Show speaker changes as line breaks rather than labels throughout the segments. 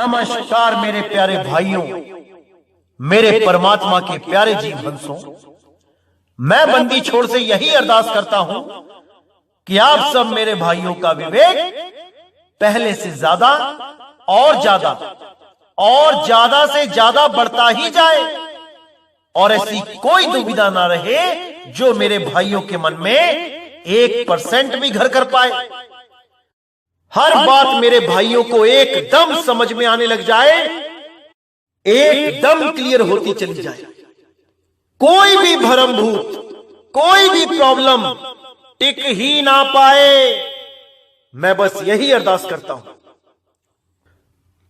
नमस्कार मेरे प्यारे भाइयों, मेरे परमात्मा के प्यारे जीव हंसों। मैं बंदी छोड़ से यही अरदास करता हूं कि आप सब मेरे भाइयों का विवेक पहले से ज्यादा और ज्यादा से ज्यादा बढ़ता ही जाए और ऐसी कोई दुविधा ना रहे जो मेरे भाइयों के मन में 1% भी घर कर पाए। हर बात मेरे भाइयों को एकदम समझ में आने लग जाए, एकदम क्लियर होती चली जाए। कोई भी भरमभूत, कोई भी प्रॉब्लम टिक ही ना पाए। मैं बस यही अरदास करता हूं।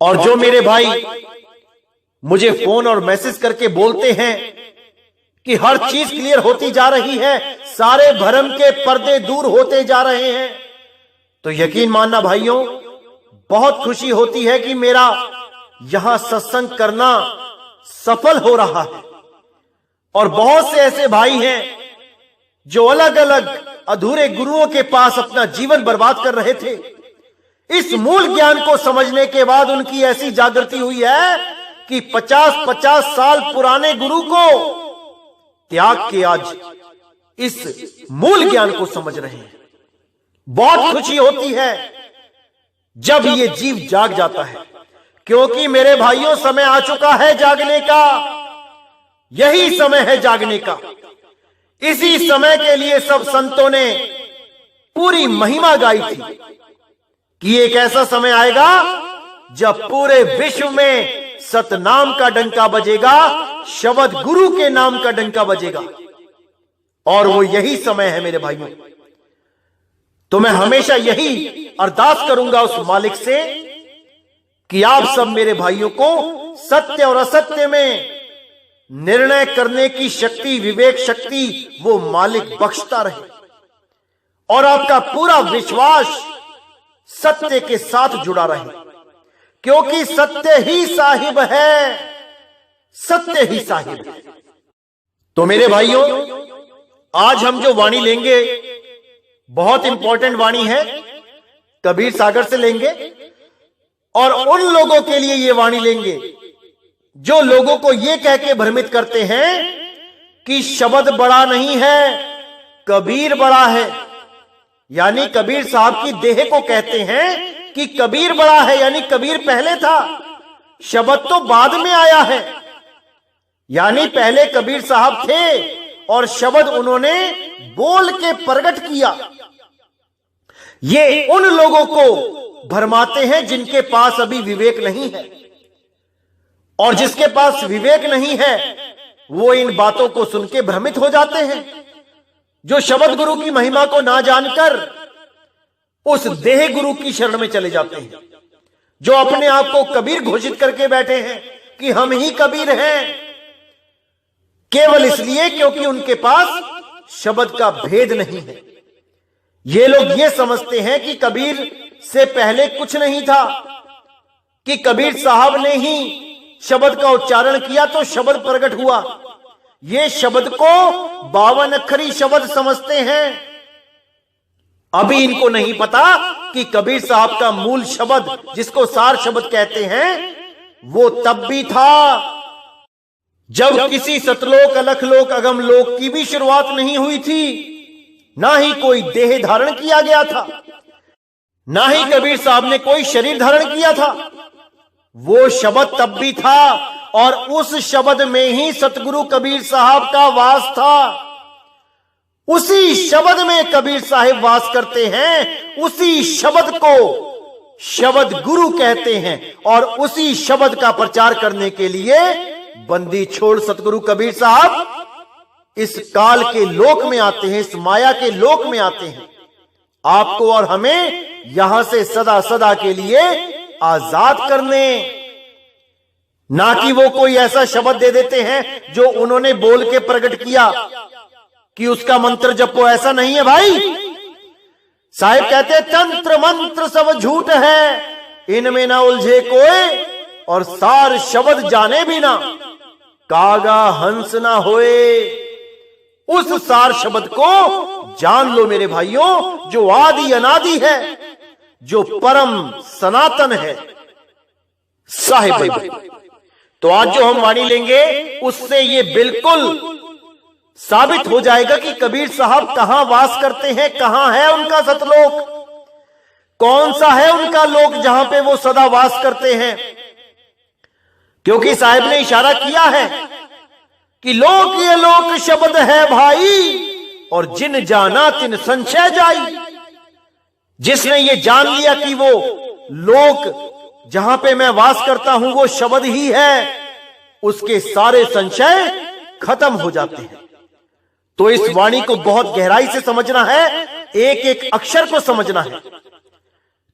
और जो मेरे भाई मुझे फोन और मैसेज करके बोलते हैं कि हर चीज क्लियर होती जा रही है, सारे भरम के पर्दे दूर होते जा रहे हैं, तो यकीन मानना भाइयों, बहुत खुशी होती है कि मेरा यहां सत्संग करना सफल हो रहा है। और बहुत से ऐसे भाई हैं जो अलग अलग अधूरे गुरुओं के पास अपना जीवन बर्बाद कर रहे थे। इस मूल ज्ञान को समझने के बाद उनकी ऐसी जागृति हुई है कि 50-50 साल पुराने गुरु को त्याग के आज इस मूल ज्ञान को समझ रहे हैं। बहुत खुशी होती है जब ये जीव जाग जाता है, क्योंकि मेरे भाइयों समय आ चुका है जागने का। यही समय है जागने का। इसी समय के लिए सब संतों ने पूरी महिमा गाई थी कि एक ऐसा समय आएगा जब पूरे विश्व में सतनाम का डंका बजेगा, शब्द गुरु के नाम का डंका बजेगा। और वो यही समय है मेरे भाइयों। तो मैं हमेशा यही अरदास करूंगा उस मालिक से कि आप सब मेरे भाइयों को सत्य और असत्य में निर्णय करने की शक्ति, विवेक शक्ति वो मालिक बख्शता रहे और आपका पूरा विश्वास सत्य के साथ जुड़ा रहे, क्योंकि सत्य ही साहिब है, सत्य ही साहिब है। तो मेरे भाइयों, आज हम जो वाणी लेंगे बहुत इंपॉर्टेंट वाणी है, कबीर सागर से लेंगे। और उन लोगों के लिए ये वाणी लेंगे जो लोगों को ये कह के भ्रमित करते हैं कि शब्द बड़ा नहीं है, कबीर बड़ा है। यानी कबीर साहब की देह को कहते हैं कि कबीर बड़ा है, यानी कबीर पहले था, शब्द तो बाद में आया है। यानी पहले कबीर साहब थे और शब्द उन्होंने बोल के प्रकट किया। ये उन लोगों को भरमाते हैं जिनके पास अभी विवेक नहीं है। और जिसके पास विवेक नहीं है वो इन बातों को सुन के भ्रमित हो जाते हैं, जो शब्द गुरु की महिमा को ना जानकर उस देह गुरु की शरण में चले जाते हैं, जो अपने आप को कबीर घोषित करके बैठे हैं कि हम ही कबीर हैं, केवल इसलिए क्योंकि उनके पास शब्द का भेद नहीं है। ये लोग ये समझते हैं कि कबीर से पहले कुछ नहीं था, कि कबीर साहब ने ही शब्द का उच्चारण किया तो शब्द प्रकट हुआ। ये शब्द को 52 अक्षरी शब्द समझते हैं। अभी इनको नहीं पता कि कबीर साहब का मूल शब्द, जिसको सार शब्द कहते हैं, वो तब भी था जब किसी सतलोक, अलखलोक, अगमलोक की भी शुरुआत नहीं हुई थी, ना ही कोई देह धारण किया गया था, ना ही कबीर साहब ने कोई शरीर धारण किया था। वो शब्द तब भी था और उस शब्द में ही सतगुरु कबीर साहब का वास था। उसी शब्द में कबीर साहिब वास करते हैं, उसी शब्द को शब्द गुरु कहते हैं। और उसी शब्द का प्रचार करने के लिए बंदी छोड़ सतगुरु कबीर साहब इस काल के लोक में आते हैं, इस माया के लोक में आते हैं, आपको और हमें यहां से सदा सदा के लिए आजाद करने। ना कि वो कोई ऐसा शब्द दे देते हैं जो उन्होंने बोल के प्रकट किया कि उसका मंत्र जपो, ऐसा नहीं है भाई। साहिब कहते हैं तंत्र मंत्र सब झूठ है, इनमें ना उलझे कोई, और सार शब्द जाने भी ना, कागा हंस ना होए। उस सार शब्द को जान लो मेरे भाइयों, जो आदि अनादि है, जो परम सनातन है। साहिब। तो आज जो हम वाणी लेंगे उससे ये बिल्कुल साबित हो जाएगा कि कबीर साहब कहां वास करते हैं, कहां है उनका सतलोक, कौन सा है उनका लोक जहां पे वो सदा वास करते हैं। क्योंकि साहिब ने इशारा किया है कि लोक ये लोक शब्द है भाई, और जिन जाना तिन संशय जाई। जिसने ये जान लिया कि वो लोक जहां पे मैं वास करता हूं वो शब्द ही है, उसके सारे संशय खत्म हो जाते हैं। तो इस वाणी को बहुत गहराई से समझना है, एक एक अक्षर को समझना है।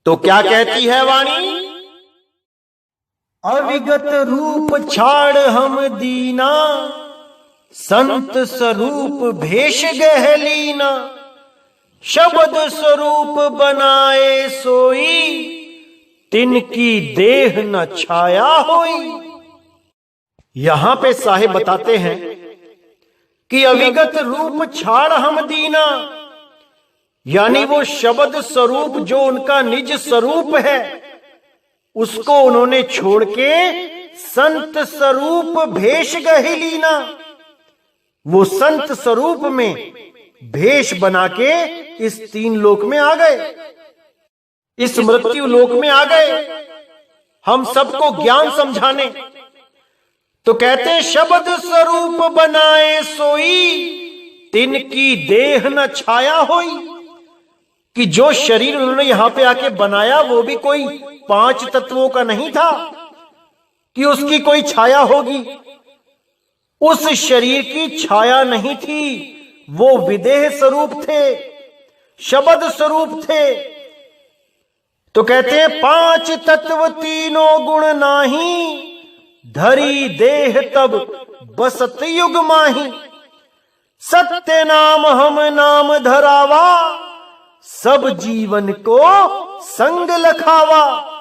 तो क्या कहती है वाणी? अविगत रूप छाड़ हम दीना, संत स्वरूप भेष गहलीना, शब्द स्वरूप बनाए सोई, तिनकी देह न छाया होई। यहां पे साहिब बताते हैं कि अविगत रूप छाड़ हम दीना, यानी वो शब्द स्वरूप जो उनका निज स्वरूप है उसको उन्होंने छोड़ के संत स्वरूप भेष गहलीना, वो संत स्वरूप में भेष बना के इस तीन लोक में आ गए, इस मृत्यु लोक में आ गए हम सबको ज्ञान समझाने। तो कहते हैं शब्द स्वरूप बनाए सोई, तिनकी देह न छाया होई, कि जो शरीर उन्होंने यहां पे आके बनाया वो भी कोई 5 तत्वों का नहीं था कि उसकी कोई छाया होगी। उस शरीर की छाया नहीं थी, वो विदेह स्वरूप थे, शब्द स्वरूप थे। तो कहते हैं 5 तत्व तीनों गुण नाही, धरी देह तब बसत युग माही, सत्य नाम हम नाम धरावा, सब जीवन को संग लखावा।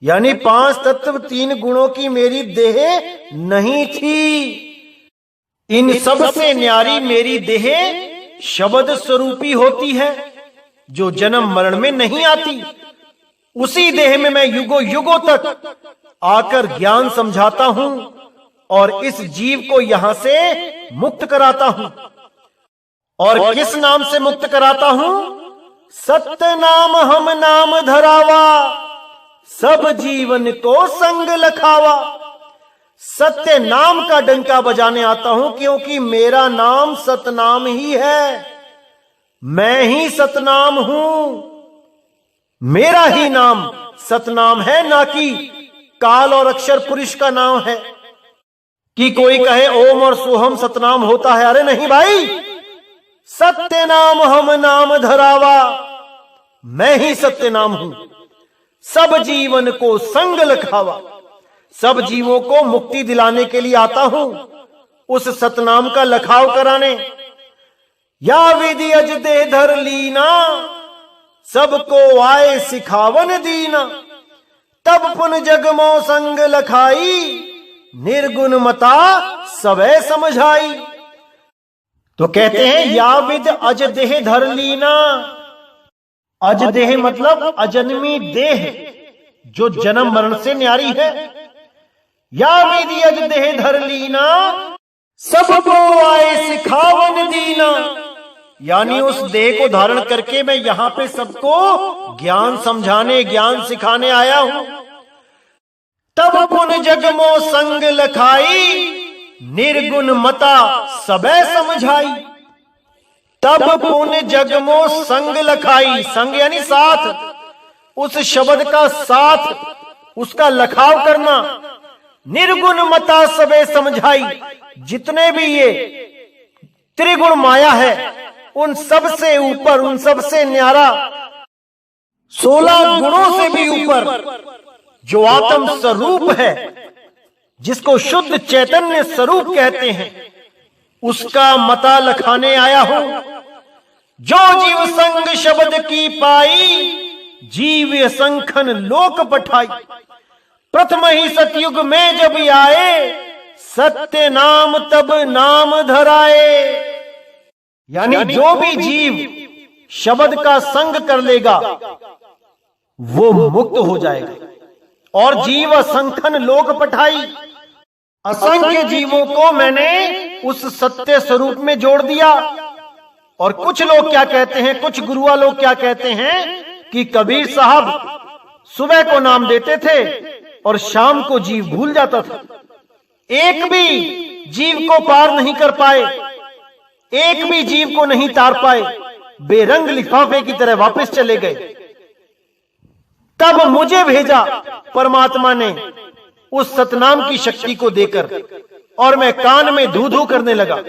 यानी 5 तत्व 3 गुणों की मेरी देह नहीं थी, इन सब से न्यारी मेरी देह शब्द स्वरूपी होती है जो जन्म मरण में नहीं आती। उसी देह में मैं युगों युगों तक आकर ज्ञान समझाता हूं और इस जीव को यहां से मुक्त कराता हूं। और किस नाम से मुक्त कराता हूं? सत्य नाम हम नाम धरावा, सब जीवन को संग लखावा। सत्य नाम का डंका बजाने आता हूं क्योंकि मेरा नाम सतनाम ही है, मैं ही सतनाम हूं, मेरा ही नाम सतनाम है, ना कि काल और अक्षर पुरुष का नाम है कि कोई कहे ओम और सोहम सतनाम होता है। अरे नहीं भाई, सत्य नाम हम नाम धरावा, मैं ही सत्य नाम हूं, सब जीवन को संग लखावा। सब जीवों को मुक्ति दिलाने के लिए आता हूं, उस सतनाम का लखाव कराने। या विधि अज दे धर लीना, सबको आए सिखावन दीना, तब पुन जगमो संग लखाई, निर्गुण मता सबे समझाई। तो कहते हैं या विद अज देह धर लीना, अज देह मतलब अजन्मी देह जो जन्म मरण से न्यारी है। या विधि अज देह धर लीना, सबको आए सिखावन दीना, यानी उस देह को धारण करके मैं यहां पे सबको ज्ञान समझाने ज्ञान सिखाने आया हूं। तब पुन जगमो संग लखाई, निर्गुण मता सबे समझाई। तब पुन जगमो संग लखाई, संग यानी साथ, उस शब्द का साथ, उसका लखाव करना। निर्गुण मता सबे समझाई, जितने भी ये त्रिगुण माया है उन सब से ऊपर, उन सब से न्यारा, 16 गुणों से भी ऊपर जो आत्म स्वरूप है, जिसको शुद्ध चैतन्य स्वरूप कहते हैं, उसका मता लखाने आया हूं। जो जीव संग शब्द की पाई, जीव संखन लोक पठाई। प्रथम ही सतयुग में जब आए, सत्य नाम तब नाम धराए। यानी जो भी जीव शब्द का संग कर लेगा वो मुक्त हो जाएगा। और जीव असंख्यन लोक पठाई। असंख्य जीवों को मैंने उस सत्य स्वरूप में जोड़ दिया। और कुछ लोग क्या कहते हैं, कुछ गुरुआ लोग क्या कहते हैं कि कबीर साहब सुबह को नाम देते थे और शाम को जीव भूल जाता था। एक भी जीव को पार नहीं कर पाए, एक भी जीव को नहीं तार पाए, बेरंग लिफाफे की तरह वापस चले गए। तब मुझे भेजा परमात्मा ने उस सतनाम की शक्ति को देकर, और मैं कान में धू धू करने लगा।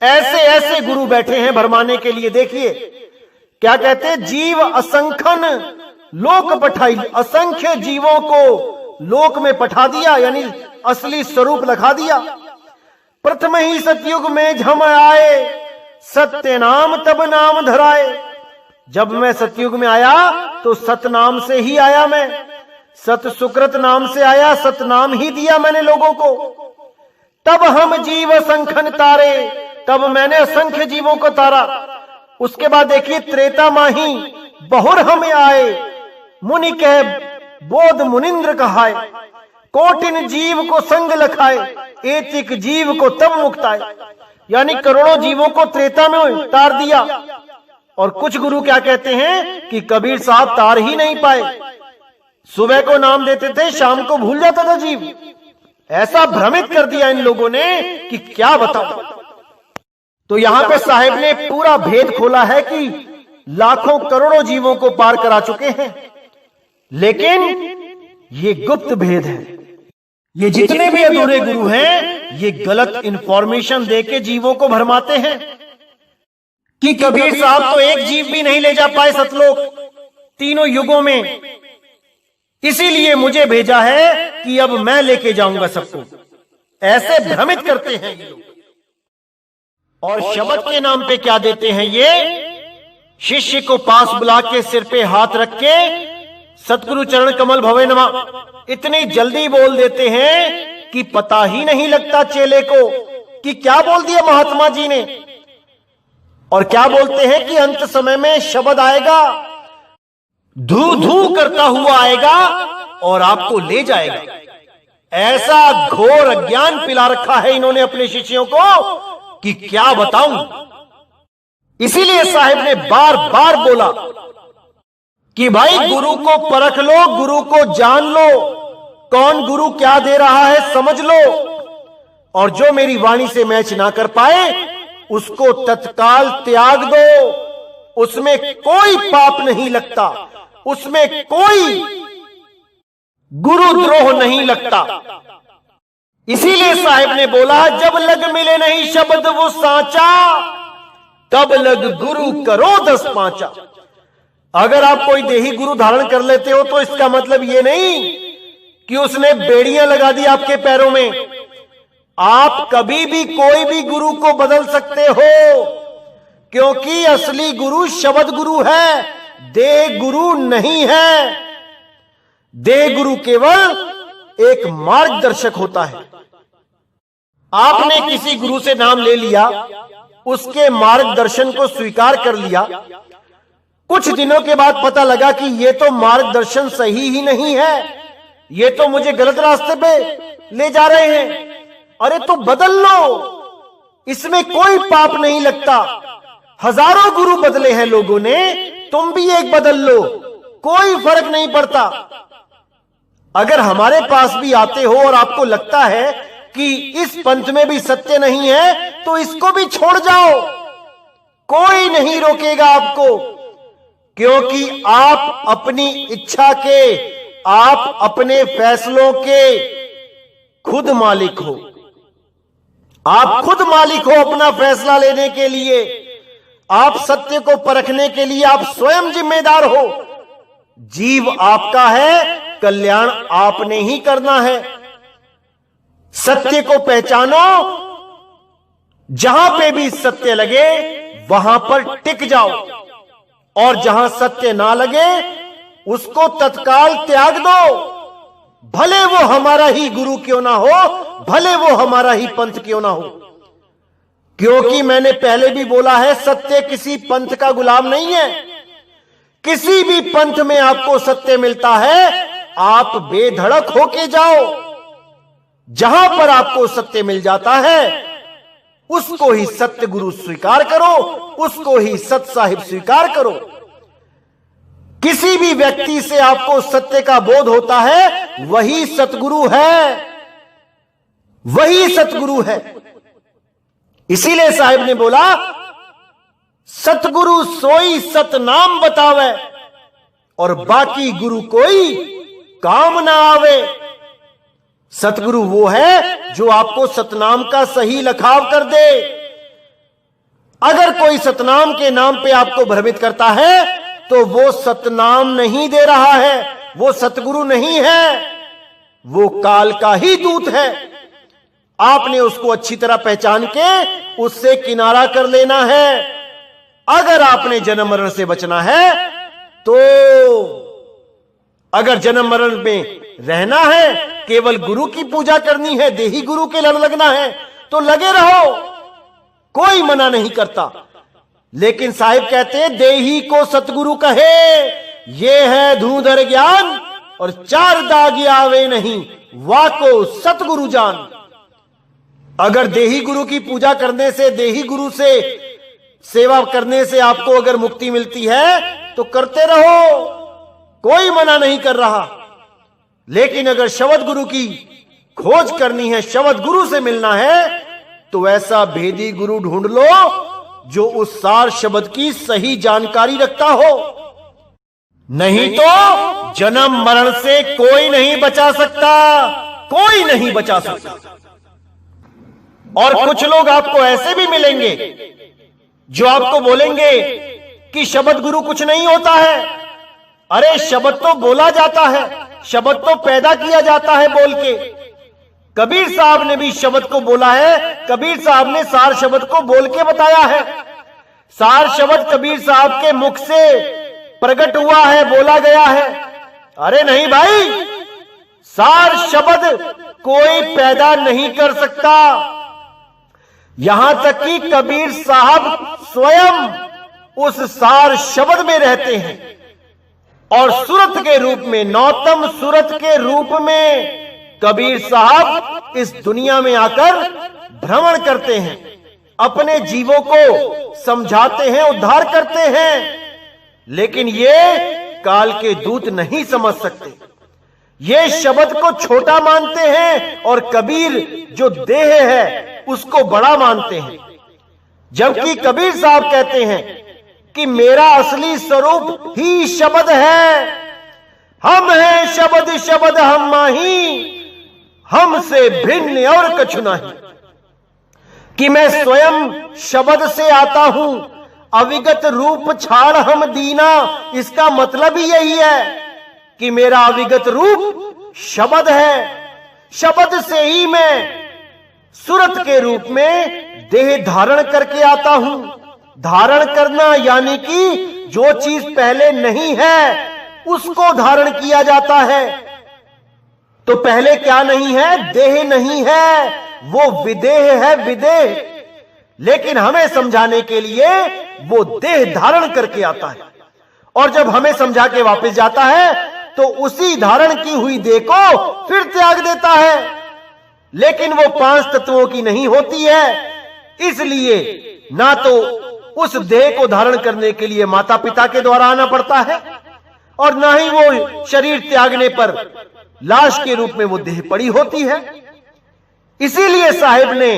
ऐसे ऐसे गुरु बैठे हैं भरमाने के लिए। देखिए क्या कहते हैं, जीव असंख्यन लोक पठाई, असंख्य जीवों को लोक में पठा दिया, यानी असली स्वरूप लखा दिया। प्रथम ही सतयुग में झम आए, सत्य नाम तब नाम धराए। जब मैं सतयुग में आया तो सतनाम से ही आया, मैं सत सुकृत नाम से आया, सतनाम ही दिया मैंने लोगों को। तब हम जीव असंख्यन तारे, तब मैंने असंख्य जीवों को तारा। उसके बाद देखिए, त्रेता माही बहुर हमें आए, मुनि कह बोध मुनिंद्र कहाए। कोटिन जीव को संग लखाए, एतिक जीव को तब मुक्ताए। यानी करोड़ों जीवों को त्रेता में तार दिया। और कुछ गुरु क्या कहते हैं कि कबीर साहब तार ही नहीं पाए, सुबह को नाम देते थे, शाम को भूल जाता था जीव। ऐसा भ्रमित कर दिया इन लोगों ने कि क्या बताओ। तो यहां पे साहेब ने पूरा भेद खोला है कि लाखों करोड़ों जीवों को पार करा चुके हैं, लेकिन ये गुप्त भेद है। ये जितने भी अधूरे गुरु हैं, ये गलत इंफॉर्मेशन देके जीवों को भरमाते हैं कि कबीर साहब तो एक जीव भी नहीं ले जा पाए सतलोक तीनों युगों में, इसीलिए मुझे भेजा है कि अब मैं लेके जाऊंगा सबको। ऐसे भ्रमित करते हैं ये लोग। और शब्द के नाम पे क्या देते हैं ये, शिष्य को पास बुला के सिर पे हाथ रख के सतगुरु चरण कमल भवे नमः इतनी जल्दी बोल देते हैं कि पता ही नहीं लगता चेले को कि क्या बोल दिया महात्मा जी ने। और क्या बोलते हैं कि अंत समय में शब्द आएगा, धू धू करता हुआ आएगा और आपको ले जाएगा। ऐसा घोर अज्ञान पिला रखा है इन्होंने अपने शिष्यों को कि क्या बताऊं। इसीलिए साहिब ने बार बार बोला कि भाई गुरु को परख लो, गुरु को जान लो, कौन गुरु क्या दे रहा है समझ लो। और जो मेरी वाणी से मैच ना कर पाए उसको तत्काल त्याग दो। उसमें कोई पाप नहीं लगता, उसमें कोई गुरुद्रोह नहीं लगता। इसीलिए साहिब ने बोला, जब लग मिले नहीं शब्द वो साचा, तब लग गुरु करो 10 पांचा। अगर आप कोई देही गुरु धारण कर लेते हो तो इसका मतलब ये नहीं कि उसने बेड़ियां लगा दी आपके पैरों में। आप कभी भी कोई भी गुरु को बदल सकते हो, क्योंकि असली गुरु शब्द गुरु है, देह गुरु नहीं है। देह गुरु केवल एक मार्गदर्शक होता है। आपने किसी गुरु से नाम ले लिया, उसके मार्गदर्शन को स्वीकार कर लिया, कुछ दिनों के बाद पता लगा कि ये तो मार्गदर्शन सही ही नहीं है, ये तो मुझे गलत रास्ते पे ले जा रहे हैं। अरे तो बदल लो, इसमें कोई पाप नहीं लगता। हजारों गुरु बदले हैं लोगों ने, तुम भी एक बदल लो, कोई फर्क नहीं पड़ता। अगर हमारे पास भी आते हो और आपको लगता है कि इस पंथ में भी सत्य नहीं है तो इसको भी छोड़ जाओ, कोई नहीं रोकेगा आपको, क्योंकि आप अपनी इच्छा के, आप अपने फैसलों के खुद मालिक हो। आप खुद मालिक हो अपना फैसला लेने के लिए, आप सत्य को परखने के लिए आप स्वयं जिम्मेदार हो। जीव आपका है, कल्याण आपने ही करना है। सत्य को पहचानो, जहां पे भी सत्य लगे वहां पर टिक जाओ, और जहां सत्य ना लगे उसको तत्काल त्याग दो। भले वो हमारा ही गुरु क्यों ना हो, भले वो हमारा ही पंथ क्यों ना हो। क्योंकि मैंने पहले भी बोला है, सत्य किसी पंथ का गुलाम नहीं है। किसी भी पंथ में आपको सत्य मिलता है आप बेधड़क होके जाओ। जहां पर आपको सत्य मिल जाता है उसको ही सत्य गुरु स्वीकार करो, उसको ही सत साहिब स्वीकार करो। किसी भी व्यक्ति से आपको सत्य का बोध होता है वही सतगुरु है, वही सतगुरु है। इसीलिए साहिब ने बोला सतगुरु सोई सतनाम बतावे और बाकी गुरु कोई काम ना आवे। सतगुरु वो है जो आपको सतनाम का सही लखाव कर दे। अगर कोई सतनाम के नाम पे आपको भ्रमित करता है तो वो सतनाम नहीं दे रहा है, वो सतगुरु नहीं है, वो काल का ही दूत है। आपने उसको अच्छी तरह पहचान के उससे किनारा कर लेना है। अगर आपने जन्म मरण से बचना है तो अगर जन्म मरण में रहना है, केवल गुरु की पूजा करनी है, देही गुरु के लड़ लगना है तो लगे रहो, कोई मना नहीं करता। लेकिन साहिब कहते हैं देही को सतगुरु कहे, ये है धूधर ज्ञान और चार दागी आवे नहीं, वाको सतगुरु जान। अगर देही गुरु की पूजा करने से, देही गुरु से सेवा करने से आपको अगर मुक्ति मिलती है तो करते रहो, कोई मना नहीं कर रहा। लेकिन अगर शब्द गुरु की खोज करनी है, शब्द गुरु से मिलना है तो ऐसा भेदी गुरु ढूंढ लो जो उस सार शब्द की सही जानकारी रखता हो। नहीं तो जन्म मरण से कोई नहीं बचा सकता, कोई नहीं बचा सकता। और कुछ लोग आपको ऐसे भी मिलेंगे जो आपको बोलेंगे कि शब्द गुरु कुछ नहीं होता है। अरे शब्द तो बोला जाता है, शब्द तो पैदा किया जाता है बोल के। कबीर साहब ने भी शब्द को बोला है, कबीर साहब ने सार शब्द को बोल के बताया है। सार शब्द कबीर साहब के मुख से प्रकट हुआ है, बोला गया है। अरे नहीं भाई, सार शब्द कोई पैदा नहीं कर सकता। यहां तक कि कबीर साहब स्वयं उस सार शब्द में रहते हैं और सूरत के रूप में, नौतम सूरत के रूप में कबीर साहब इस दुनिया में आकर भ्रमण करते हैं, अपने जीवों को समझाते हैं, उद्धार करते हैं। लेकिन ये काल के दूत नहीं समझ सकते, ये शब्द को छोटा मानते हैं और कबीर जो देह है उसको बड़ा मानते हैं। जबकि कबीर साहब कहते हैं कि मेरा असली स्वरूप ही शब्द है, हम हैं शब्द, शब्द हम माही, हमसे भिन्न और कछु नहीं। कि मैं स्वयं शब्द से आता हूं, अविगत रूप छाड़ हम दीना। इसका मतलब ही यही है कि मेरा अविगत रूप शब्द है, शब्द से ही मैं सूरत के रूप में देह धारण करके आता हूं। धारण करना यानी कि जो चीज पहले नहीं है उसको धारण किया जाता है। तो पहले क्या नहीं है? देह नहीं है, वो विदेह है, विदेह। लेकिन हमें समझाने के लिए वो देह धारण करके आता है और जब हमें समझा के वापस जाता है तो उसी धारण की हुई देह को फिर त्याग देता है। लेकिन वो 5 तत्वों की नहीं होती है, इसलिए ना तो उस देह को धारण करने के लिए माता पिता के द्वारा आना पड़ता है और ना ही वो शरीर त्यागने पर लाश के रूप में वो देह पड़ी होती है। इसीलिए साहिब ने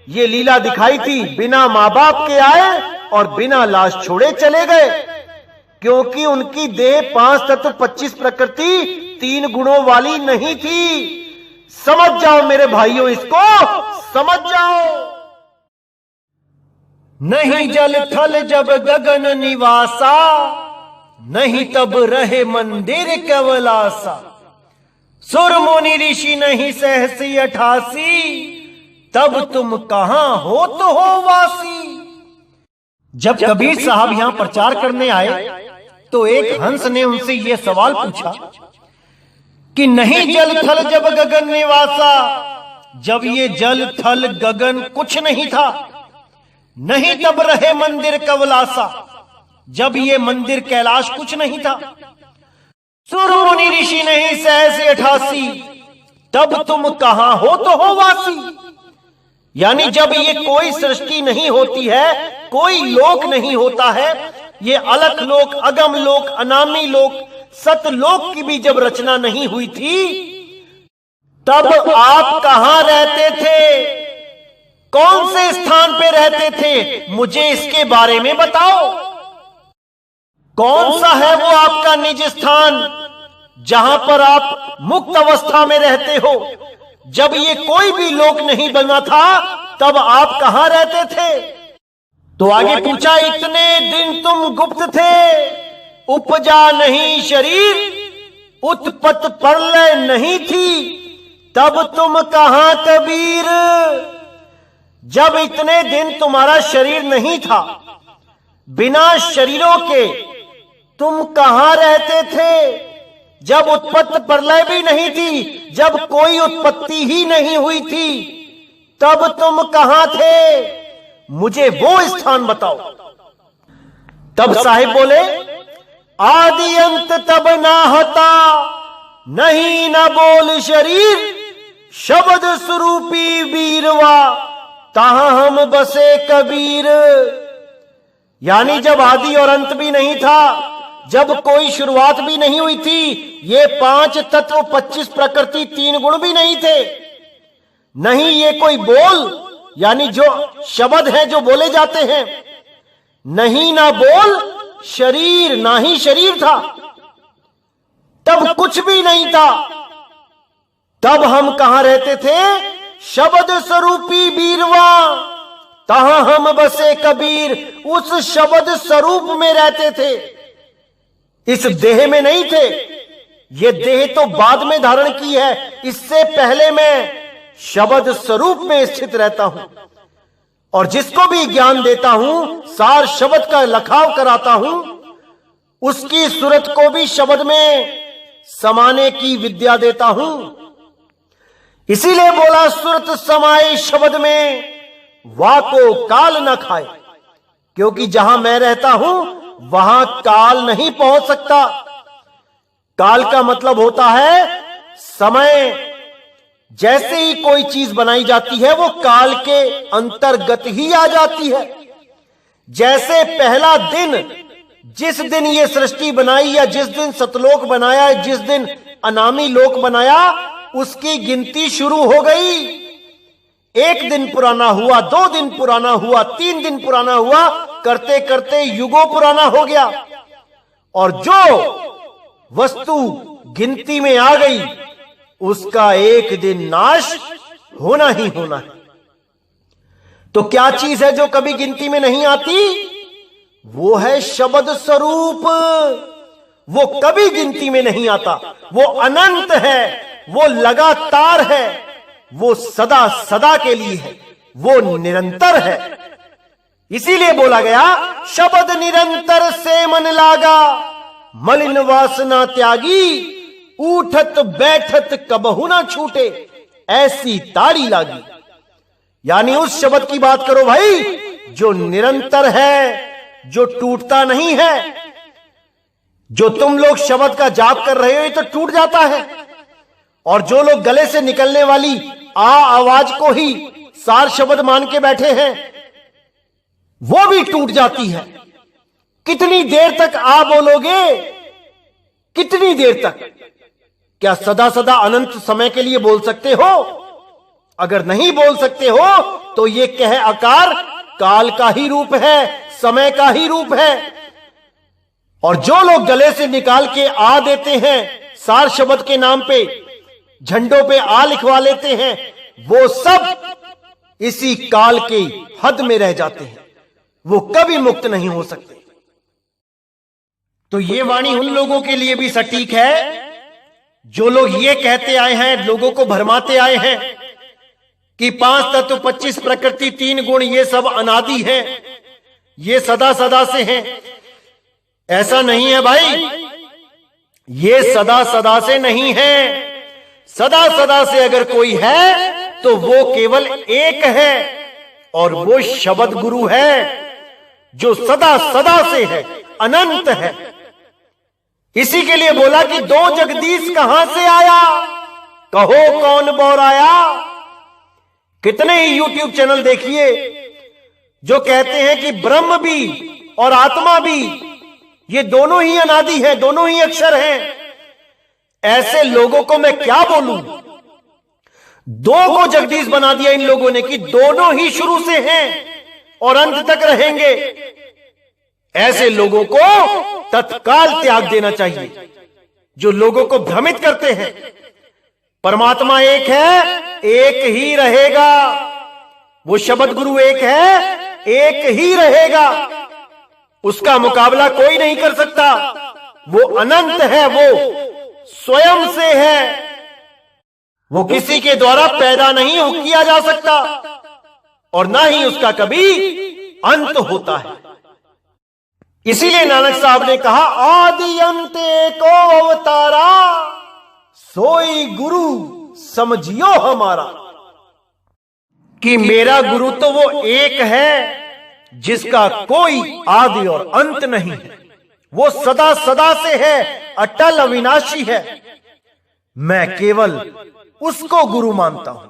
ये लीला दिखाई थी, बिना मां बाप के आए और बिना लाश छोड़े चले गए, क्योंकि उनकी देह 5 तत्व 25 प्रकृति 3 गुणों वाली नहीं थी। समझ जाओ मेरे भाइयों, इसको समझ जाओ। नहीं जल थल जब गगन निवासा, नहीं तब रहे मंदिर केवलासा। सुर मुनि ऋषि नहीं सहसी 88, तब तुम कहां हो तो हो वासी। जब कबीर साहब यहां प्रचार करने आए तो एक हंस ने उनसे यह सवाल पूछा कि नहीं जल थल जब गगन निवासा, जब ये जल थल गगन कुछ नहीं था, नहीं तब रहे मंदिर कवलासा, जब ये मंदिर कैलाश कुछ नहीं था, सुर मुनि ऋषि नहीं सहसे 88, तब तुम कहां हो तो हो वासी। यानी जब ये कोई सृष्टि नहीं होती है, कोई लोक नहीं होता है, ये अलख लोक, अगम लोक, अनामी लोक, सतलोक की भी जब रचना नहीं हुई थी, तब आप कहां रहते थे? कौन से स्थान पे रहते थे? मुझे इसके बारे में बताओ। कौन सा है वो आपका निज स्थान जहां पर आप मुक्त अवस्था में रहते हो? जब ये कोई भी लोक नहीं बना था, तब आप कहां रहते थे? तो आगे पूछा, इतने दिन तुम गुप्त थे, उपजा नहीं शरीर, उत्पत्त प्रलय नहीं थी, तब तुम कहां कबीर? जब इतने दिन तुम्हारा शरीर नहीं था, बिना शरीरों के तुम कहां रहते थे? जब उत्पत्ति प्रलय भी नहीं थी, जब कोई उत्पत्ति ही नहीं हुई थी, तब तुम कहां थे? मुझे वो स्थान बताओ। तब साहिब बोले, आदि अंत तब ना होता, नहीं न बोल शरीर, शब्द स्वरूपी वीरवा, तहां हम बसे कबीर। यानी जब आदि और अंत भी नहीं था, जब कोई शुरुआत भी नहीं हुई थी, ये 5 तत्व, 25 प्रकृति, 3 गुण भी नहीं थे, नहीं ये कोई बोल, यानी जो शब्द है जो बोले जाते हैं, नहीं ना बोल शरीर, ना ही शरीर था, तब कुछ भी नहीं था। तब हम कहां रहते थे? शब्द स्वरूपी बीरवा, तहां हम बसे कबीर। उस शब्द स्वरूप में रहते थे, इस देह में नहीं थे। ये देह तो बाद में धारण की है, इससे पहले मैं शब्द स्वरूप में स्थित रहता हूं, और जिसको भी ज्ञान देता हूं, सार शब्द का लखाव कराता हूं, उसकी सूरत को भी शब्द में समाने की विद्या देता हूं। इसीलिए बोला, सूरत समाए शब्द में, वाको काल न खाए। क्योंकि जहां मैं रहता हूं, वहां काल नहीं पहुंच सकता। काल का मतलब होता है समय। जैसे ही कोई चीज बनाई जाती है, वो काल के अंतर्गत ही आ जाती है। जैसे पहला दिन, जिस दिन ये सृष्टि बनाई, या जिस दिन सतलोक बनाया, जिस दिन अनामी लोक बनाया, उसकी गिनती शुरू हो गई। 1 दिन पुराना हुआ, 2 दिन पुराना हुआ, 3 दिन पुराना हुआ, करते करते युगों पुराना हो गया। और जो वस्तु गिनती में आ गई, उसका एक दिन नाश होना ही होना है। तो क्या चीज है जो कभी गिनती में नहीं आती? वो है शब्द स्वरूप। वो कभी गिनती में नहीं आता, वो अनंत है, वो लगातार है, वो सदा सदा के लिए है, वो निरंतर है। इसीलिए बोला गया, शब्द निरंतर से मन लागा, मलिन वासना त्यागी, उठत बैठत कबहु ना छूटे, ऐसी ताड़ी लागी। यानी उस शब्द की बात करो भाई, जो निरंतर है, जो टूटता नहीं है। जो तुम लोग शब्द का जाप कर रहे हो, ये तो टूट जाता है। और जो लोग गले से निकलने वाली आवाज को ही सार शब्द मान के बैठे हैं, वो भी टूट जाती है। कितनी देर तक आ बोलोगे? कितनी देर तक? क्या सदा सदा अनंत समय के लिए बोल सकते हो? अगर नहीं बोल सकते हो, तो ये कह आकार काल का ही रूप है, समय का ही रूप है। और जो लोग गले से निकाल के आ देते हैं, सार शब्द के नाम पे झंडों पे आ लिखवा लेते हैं, वो सब इसी काल के हद में रह जाते हैं, वो कभी मुक्त नहीं हो सकते। तो ये वाणी उन लोगों के लिए भी सटीक है जो लोग ये कहते आए हैं, लोगों को भरमाते आए हैं कि 5 तत्व, 25 प्रकृति, 3 गुण, ये सब अनादि है, ये सदा सदा से हैं। ऐसा नहीं है भाई, ये सदा सदा से नहीं है। सदा सदा से अगर कोई है तो वो केवल एक है, और वो शब्द गुरु है जो सदा सदा से है, अनंत है। इसी के लिए बोला कि दो जगदीश कहां से आया, कहो कौन बौराया। कितने ही यूट्यूब चैनल देखिए जो कहते हैं कि ब्रह्म भी और आत्मा भी ये दोनों ही अनादि है, दोनों ही अक्षर हैं। ऐसे लोगों को मैं क्या बोलूं, दो को जगदीश बना दिया इन लोगों ने कि दोनों ही शुरू से हैं और अंत तक रहेंगे। ऐसे लोगों को तत्काल त्याग देना चाहिए जो लोगों को भ्रमित करते हैं। परमात्मा एक है, एक ही रहेगा। वो शब्द गुरु एक है, एक ही रहेगा। उसका मुकाबला कोई नहीं कर सकता। वो अनंत है, वो स्वयं से है, वो किसी के द्वारा पैदा नहीं किया जा सकता और ना ही उसका कभी अंत होता है। इसीलिए नानक साहब ने कहा, आदि अंत एको अवतारा, सोई गुरु समझियो हमारा। कि मेरा गुरु तो वो एक है जिसका कोई आदि और अंत नहीं है। वो सदा सदा से है, अटल अविनाशी है। मैं केवल उसको गुरु मानता हूं।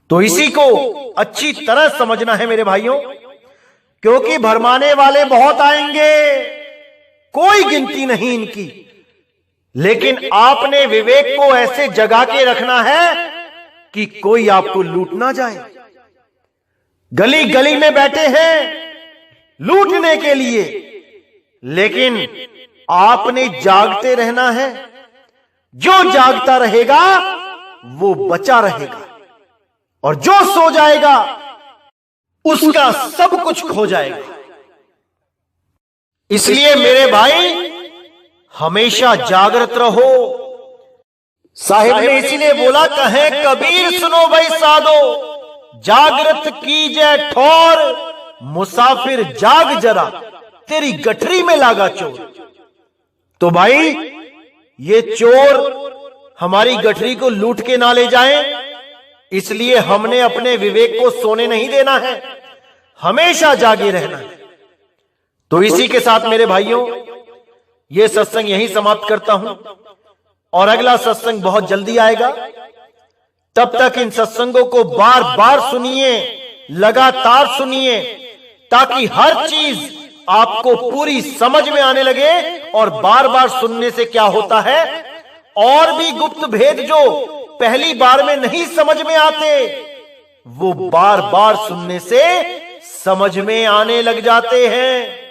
तो इसी को अच्छी तरह समझना है मेरे भाइयों, क्योंकि भरमाने वाले बहुत आएंगे, कोई गिनती नहीं इनकी। लेकिन आपने विवेक को ऐसे जगा के रखना है कि कोई आपको लूट ना जाए। गली गली में बैठे हैं लूटने के लिए, लेकिन आपने जागते रहना है। जो जागता रहेगा वो बचा रहेगा, और जो सो जाएगा उसका सब कुछ खो जाएगा। इसलिए मेरे भाई हमेशा जागृत रहो। साहिब ने इसीलिए बोला, कहे कबीर सुनो भाई साधो, जागृत कीजिए ठौर, मुसाफिर जाग जरा, तेरी गठरी में लागा चोर। तो भाई ये चोर हमारी गठरी को लूट के ना ले जाएं, इसलिए हमने अपने विवेक को सोने नहीं देना है, हमेशा जागे रहना है। तो इसी के साथ मेरे भाइयों ये सत्संग यहीं समाप्त करता हूं, और अगला सत्संग बहुत जल्दी आएगा। तब तक इन सत्संगों को बार बार सुनिए, लगातार सुनिए, ताकि हर चीज आपको पूरी समझ में आने लगे। और बार बार सुनने से क्या होता है, और भी गुप्त भेद जो पहली बार में नहीं समझ में आते, वो बार बार सुनने से समझ में आने लग जाते हैं।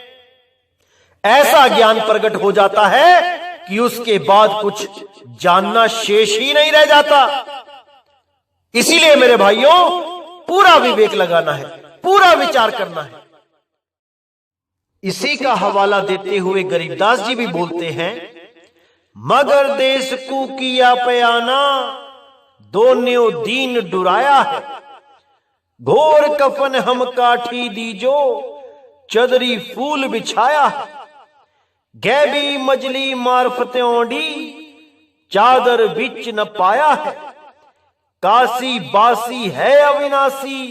ऐसा ज्ञान प्रकट हो जाता है कि उसके बाद कुछ जानना शेष ही नहीं रह जाता। इसीलिए मेरे भाइयों पूरा विवेक लगाना है, पूरा विचार करना है। इसी का हवाला देते हुए गरीबदास जी भी बोलते हैं, मगर देश को किया पयाना, दोन्यों दीन डुराया है, घोर कफन हम काठी दीजो, चदरी फूल बिछाया है, गैबी मजली मार्फत्योंडी, चादर बिच न पाया है, काशी बासी है अविनाशी,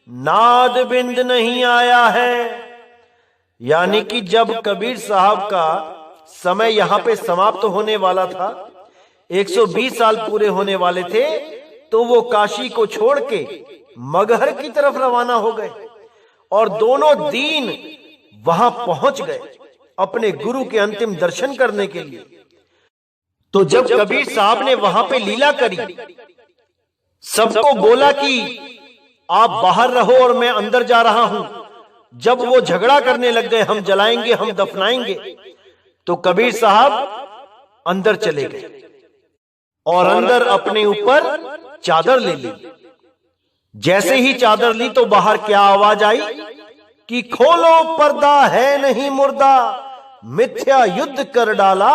नाद बिंद नहीं आया है। यानी कि जब कबीर साहब का समय यहां पे समाप्त होने वाला था, 120 साल पूरे होने वाले थे, तो वो काशी को छोड़ के मगहर की तरफ रवाना हो गए, और दोनों दीन वहां पहुंच गए अपने गुरु के अंतिम दर्शन करने के लिए। तो जब कबीर साहब ने वहां पे लीला करी, सबको बोला कि आप बाहर रहो और मैं अंदर जा रहा हूं, जब वो झगड़ा करने लग गए, हम जलाएंगे, हम दफनाएंगे, तो कबीर साहब अंदर चले गए और अंदर अपने ऊपर चादर ले ली। जैसे ही चादर ली तो बाहर क्या आवाज आई कि खोलो पर्दा है नहीं मुर्दा, मिथ्या युद्ध कर डाला,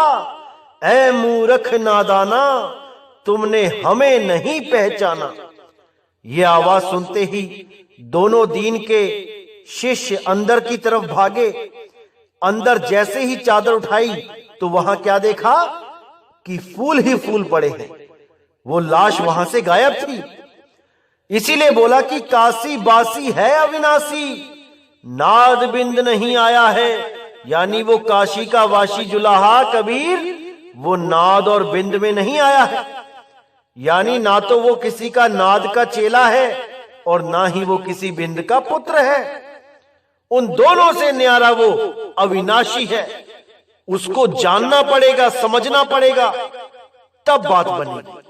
ऐ मूर्ख नादाना, तुमने हमें नहीं पहचाना। यह आवाज सुनते ही दोनों दीन के शिष्य अंदर की तरफ भागे। अंदर जैसे ही चादर उठाई तो वहां क्या देखा कि फूल ही फूल पड़े हैं, वो लाश वहां से गायब थी। इसीलिए बोला कि काशी बासी है अविनाशी, नाद बिंद नहीं आया है, यानी वो काशी का वाशी जुलाहा कबीर वो नाद और बिंद में नहीं आया है, यानी ना तो वो किसी का नाद का चेला है और ना ही वो किसी बिंद का पुत्र है। उन दोनों से न्यारा वो अविनाशी है। उसको जानना पड़ेगा, समझना पड़ेगा, तब बात बनेगी।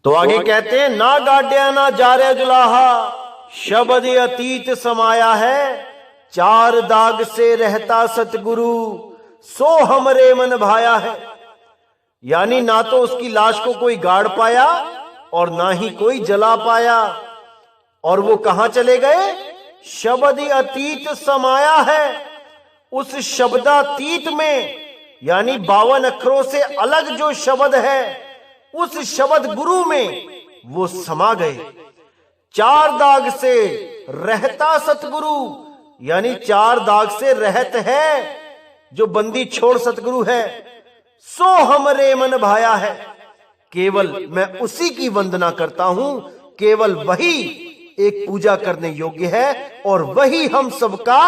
तो आगे कहते हैं, ना गाड्या ना जा रे जुलाहा, शब्द अतीत समाया है, चार दाग से रहता सतगुरु, सो हमरे मन भाया है। यानी ना तो उसकी लाश को कोई गाड़ पाया और ना ही कोई जला पाया। और वो कहां चले गए? शब्द अतीत समाया है। उस शब्दातीत में, यानी 52 अक्षरों से अलग जो शब्द है, उस शब्द गुरु में वो समा गए। चार दाग से रहता सतगुरु, यानी 4 दाग से रहत है जो बंदी छोड़ सतगुरु है। सो हमरे मन भाया है, केवल मैं उसी की वंदना करता हूं, केवल वही एक पूजा करने योग्य है और वही हम सबका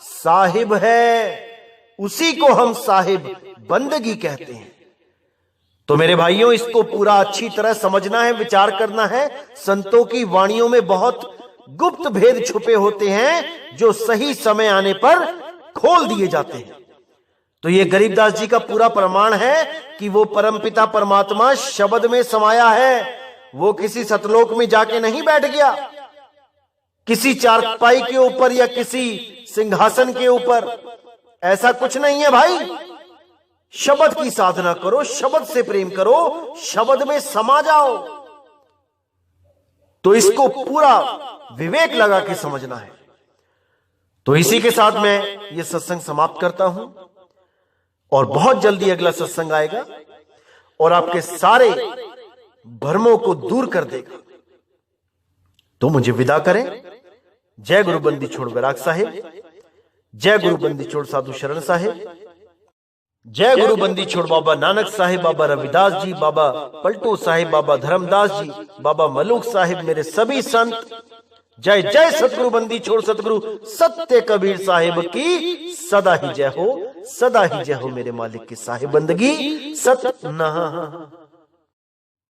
साहिब है। उसी को हम साहिब बंदगी कहते हैं। तो मेरे भाइयों, इसको पूरा अच्छी तरह समझना है, विचार करना है। संतों की वाणियों में बहुत गुप्त भेद छुपे होते हैं जो सही समय आने पर खोल दिए जाते हैं। तो ये गरीबदास जी का पूरा प्रमाण है कि वो परमपिता परमात्मा शब्द में समाया है। वो किसी सतलोक में जाके नहीं बैठ गया, किसी चारपाई के ऊपर या किसी सिंहासन के ऊपर। ऐसा कुछ नहीं है भाई। शब्द की साधना करो, शब्द से प्रेम करो, शब्द में समा जाओ। तो इसको पूरा विवेक लगा के समझना है। तो इसी के साथ मैं ये सत्संग समाप्त करता हूं और बहुत जल्दी अगला सत्संग आएगा और आपके सारे भ्रमों को दूर कर देगा। तो मुझे विदा करें। जय गुरु बंदी छोड़ बैराग साहिब, जय गुरु बंदी छोड़ साधु शरण साहिब, जय गुरु बंदी छोड़ बाबा नानक साहिब, बाबा रविदास जी, बाबा पलटू साहिब, बाबा धर्मदास जी, बाबा मलूक साहिब, मेरे सभी संत। जय जय सतगुरु बंदी छोड़ सतगुरु सत्य कबीर साहिब की सदा ही जय हो, सदा ही जय हो। मेरे मालिक की साहिब बंदगी सत ना।